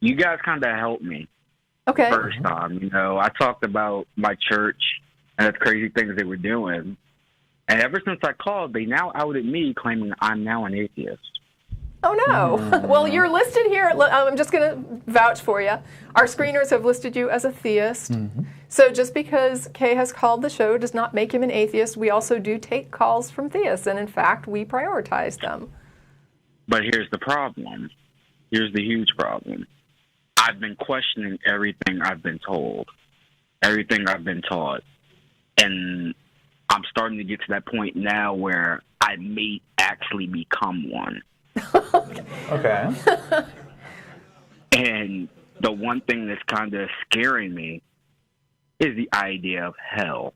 you guys kind of helped me. Okay. First time, I talked about my church and the crazy things they were doing. And ever since I called, they now outed me, claiming I'm now an atheist. Oh, no. Well, you're listed here. I'm just going to vouch for you. Our screeners have listed you as a theist. So just because Kay has called the show does not make him an atheist. We also do take calls from theists, and in fact, we prioritize them. But here's the problem. Here's the huge problem. I've been questioning everything I've been told, everything I've been taught. And I'm starting to get to that point now where I may actually become one. Okay. And the one thing that's kind of scaring me is the idea of hell.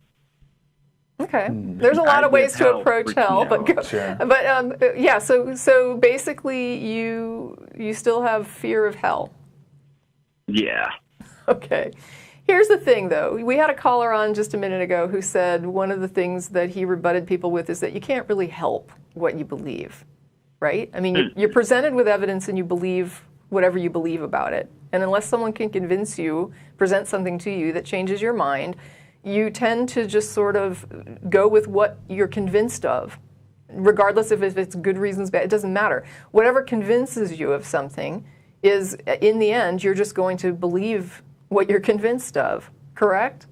Okay. There's a lot of ways to approach hell, but yeah. So basically, you still have fear of hell. Yeah. Okay. Here's the thing, though. We had a caller on just a minute ago who said one of the things that he rebutted people with is that you can't really help what you believe, right? I mean, you're presented with evidence and you believe whatever you believe about it. And unless someone can convince you, present something to you that changes your mind, you tend to just sort of go with what you're convinced of, regardless if it's good reasons, bad. It doesn't matter. Whatever convinces you of something is, in the end, you're just going to believe what you're convinced of, correct?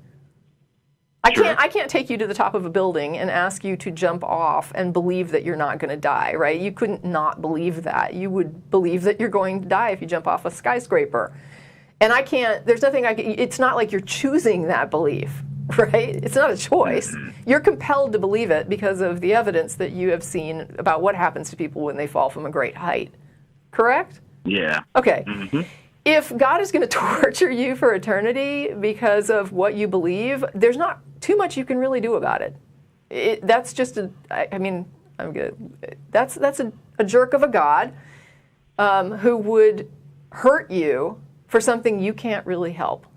Sure. I can't take you to the top of a building and ask you to jump off and believe that you're not going to die, right? You couldn't not believe that. You would believe that you're going to die if you jump off a skyscraper. And there's nothing it's not like you're choosing that belief, right? It's not a choice. You're compelled to believe it because of the evidence that you have seen about what happens to people when they fall from a great height, correct? Yeah. Okay. If God is going to torture you for eternity because of what you believe, there's not too much you can really do about it. That's just I'm good. That's a jerk of a God who would hurt you for something you can't really help.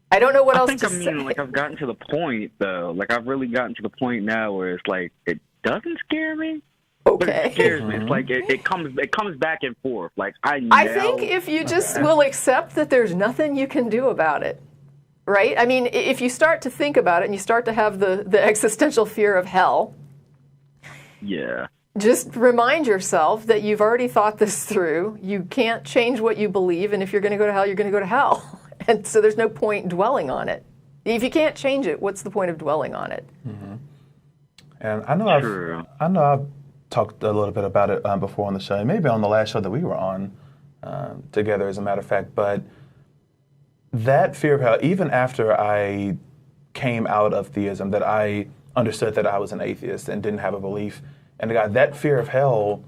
I don't know what else to say. Like, I've gotten to the point, though. Like, I've really gotten to the point now where it's like, it doesn't scare me. Okay. But it scares me. It's like it comes back and forth. Like I think if you just will accept that there's nothing you can do about it, right? I mean, if you start to think about it and you start to have the existential fear of hell, yeah, just remind yourself that you've already thought this through. You can't change what you believe, and if you're going to go to hell, you're going to go to hell. And so there's no point dwelling on it. If you can't change it, what's the point of dwelling on it? And I know I've talked a little bit about it before on the show, maybe on the last show that we were on together, as a matter of fact. But that fear of hell, even after I came out of theism, that I understood that I was an atheist and didn't have a belief in God, that fear of hell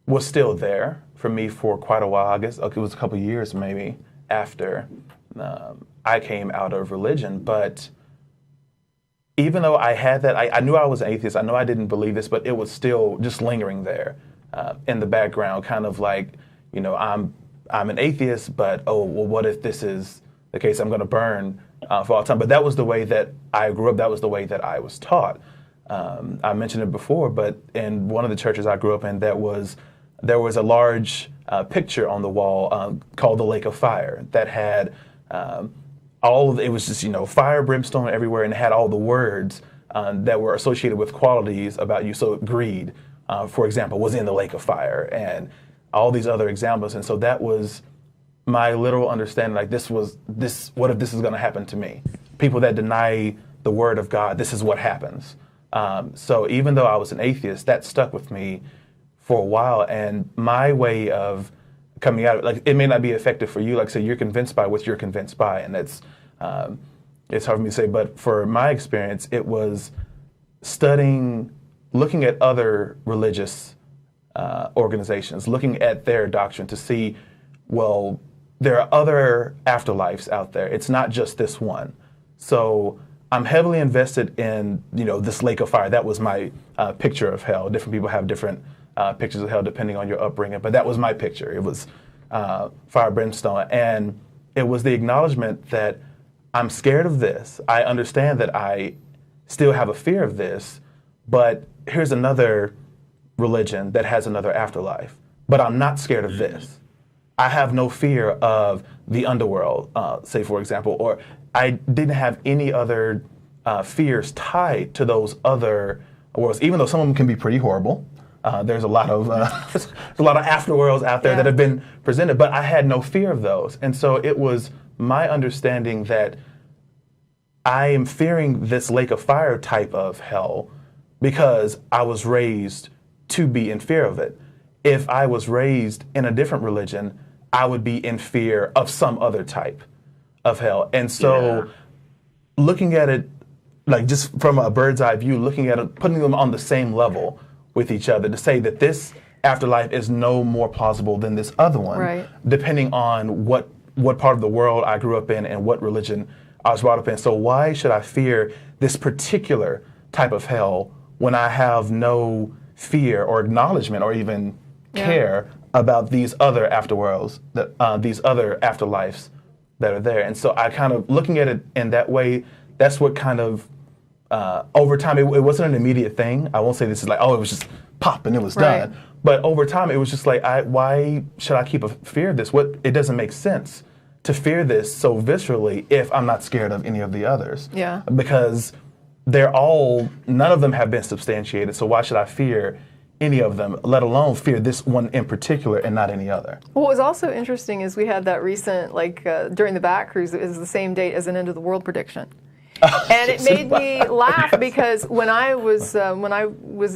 was still there for me for quite a while. I guess it was a couple of years maybe after I came out of religion. But even though I had that, I knew I was an atheist. I know I didn't believe this, but it was still just lingering there in the background, kind of like, I'm an atheist, but what if this is the case? I'm going to burn for all time. But that was the way that I grew up. That was the way that I was taught. I mentioned it before, but in one of the churches I grew up in, there was a large picture on the wall called the Lake of Fire that had it was just, fire, brimstone everywhere, and it had all the words that were associated with qualities about you. So greed, for example, was in the lake of fire, and all these other examples. And so that was my literal understanding, like what if this is going to happen to me? People that deny the word of God, this is what happens. So even though I was an atheist, that stuck with me for a while. And my way of coming out of it, like, it may not be effective for you. Like I said, you're convinced by what you're convinced by, and that's it's hard for me to say. But for my experience, it was studying, looking at other religious organizations, looking at their doctrine to see, well, there are other afterlives out there. It's not just this one. So I'm heavily invested in, this lake of fire. That was my picture of hell. Different people have different pictures of hell depending on your upbringing, but that was my picture. It was fire, brimstone, and it was the acknowledgement that I'm scared of this. I understand that I still have a fear of this, but here's another religion that has another afterlife. But I'm not scared of this. I have no fear of the underworld, say for example, or I didn't have any other fears tied to those other worlds, even though some of them can be pretty horrible. There's a lot of afterworlds out there that have been presented, but I had no fear of those. And so it was my understanding that I am fearing this lake of fire type of hell because I was raised to be in fear of it. If I was raised in a different religion, I would be in fear of some other type of hell. And so looking at it, like just from a bird's eye view, looking at it, putting them on the same level with each other, to say that this afterlife is no more plausible than this other one, depending on what part of the world I grew up in and what religion I was brought up in. So why should I fear this particular type of hell when I have no fear or acknowledgement or even care about these other afterworlds, these other afterlives that are there? And so I kind of, looking at it in that way, that's what kind of, over time, it wasn't an immediate thing. I won't say this is like, oh, it was just pop and it was done. But over time, it was just like, why should I keep a fear of this? It doesn't make sense to fear this so viscerally if I'm not scared of any of the others. Yeah. Because none of them have been substantiated, so why should I fear any of them, let alone fear this one in particular and not any other? What was also interesting is we had that recent, during the back cruise, it was the same date as an end of the world prediction. And it made me laugh because when I was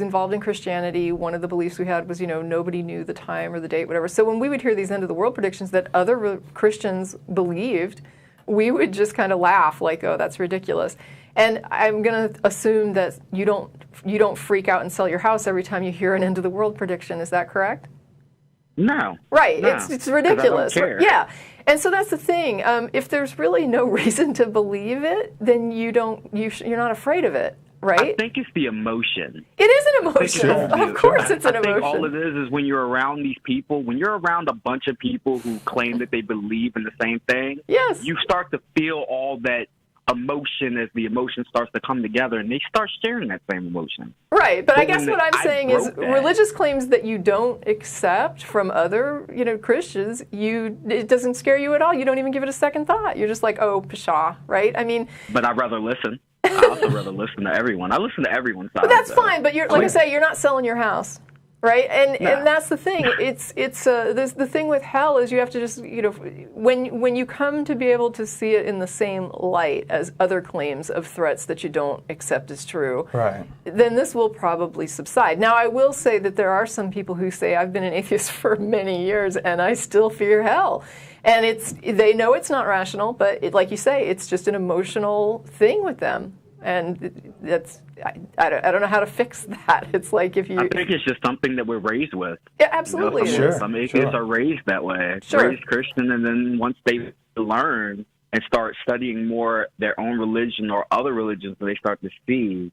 involved in Christianity, one of the beliefs we had was, nobody knew the time or the date, whatever. So when we would hear these end of the world predictions that other Christians believed, we would just kind of laugh like, oh, that's ridiculous. And I'm going to assume that you don't freak out and sell your house every time you hear an end of the world prediction. Is that correct? No. Right. No, it's ridiculous. I don't care. Yeah. And so that's the thing. If there's really no reason to believe it, then you're not afraid of it, right? I think it's the emotion. It is an emotion. Of course it's an emotion. I think all it is when you're around these people, when you're around a bunch of people who claim that they believe in the same thing, you start to feel all that emotion as the emotion starts to come together, and they start sharing that same emotion. Right, but I guess what I'm saying is religious claims that you don't accept from other, Christians, it doesn't scare you at all. You don't even give it a second thought. You're just like, oh, pshaw, right? I mean, but I'd rather listen. I also rather listen to everyone. I listen to everyone's side. But that's fine. But like I say, you're not selling your house. Right, and that's the thing. It's the thing with hell is you have to just when you come to be able to see it in the same light as other claims of threats that you don't accept as true, then this will probably subside. Now, I will say that there are some people who say I've been an atheist for many years and I still fear hell, and they know it's not rational, but like you say, it's just an emotional thing with them. And that's I don't know how to fix that. It's like I think it's just something that we're raised with. Yeah, absolutely. Some atheists are raised that way, raised Christian, and then once they learn and start studying more their own religion or other religions, they start to see.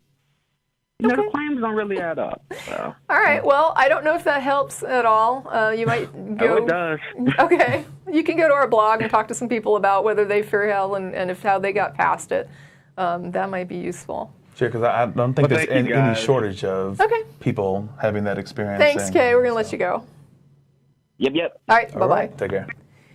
The claims don't really add up. So. All right. Well, I don't know if that helps at all. You might go. Oh, it does. Okay. You can go to our blog and talk to some people about whether they fear hell and how they got past it. That might be useful. Sure, because I don't think there's any shortage of people having that experience. Thanks, Kay. We're going to let you go. Yep. All right. Bye-bye. Take care.